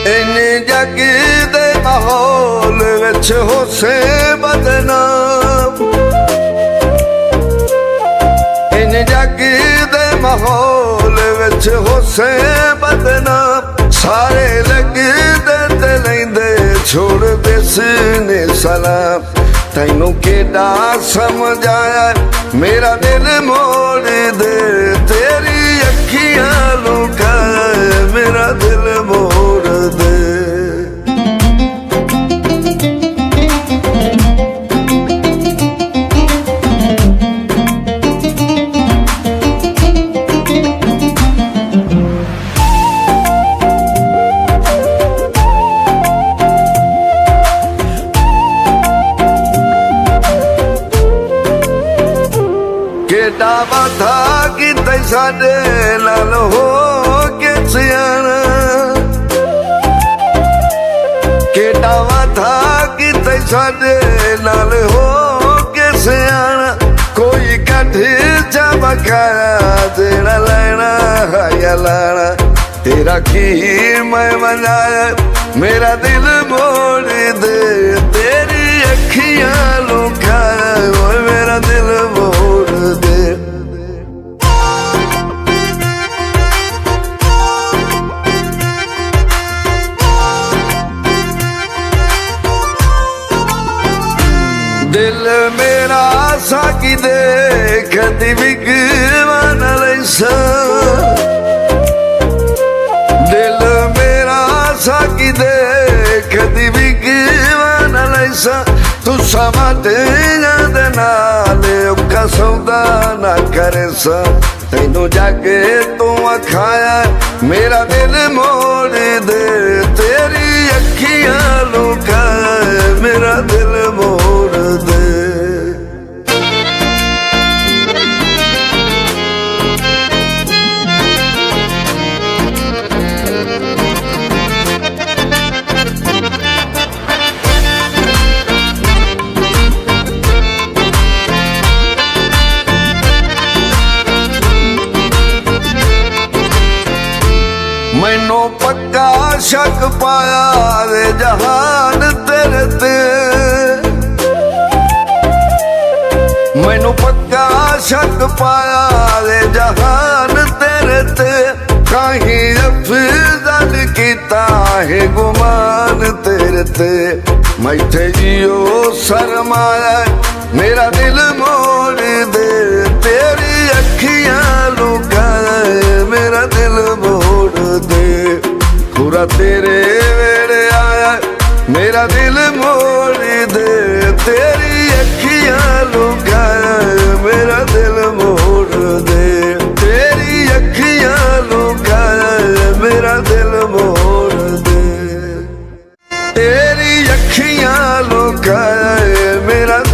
इन्ने जग दे माहौल विच होसे बदनाम, इन्ने जग दे माहौल विच होसे बदनाम। सारे लगदे ते लैंदे छोड़ देसने सलाम। तैनू केड़ा समझ आया मेरा दिल मोड़ दे, तेरी अखियां लुका मेरा दिल मोड़ दे। केड़ा वादा कीता साडे नाल हो के सियाणा, केड़ा वादा कीता साडे नाल हो के सियाणा। कोई कठी चा बखाया देना लेना या लाना, तेरा की मैं मनाया मेरा दिल मोड़ दे, तेरी अखियां लुकाया मेरा दिल मोड़ दे। दिल मेरा साकी दे कदी विगवान लैसा, दिल मेरा साकी दे कदी विगवान लैसा। तू समातेगा दे नाले उका सौदा ना करे सा। तैनू जाके तू खाया मेरा दिल मोड़ दे, तेरी अखियां लुका मेरा दिल मोड़ दे। मैनू पक्का शक पाया रे जहान तेरे ते, मैनू पक्का शक पाया रे जहान तेरे ते। कहीं अफजल कीता है गुमान तेरे ते, मैथे जियो शर्माया मेरा दिल मोड़ दे, तेरी अखियां लुकाए मेरा दिल मोड़ दे। पूरा तेरे वेड़े आया मेरा दिल मोड़ दे, तेरी अखियां लुकाए मेरा दिल मोड़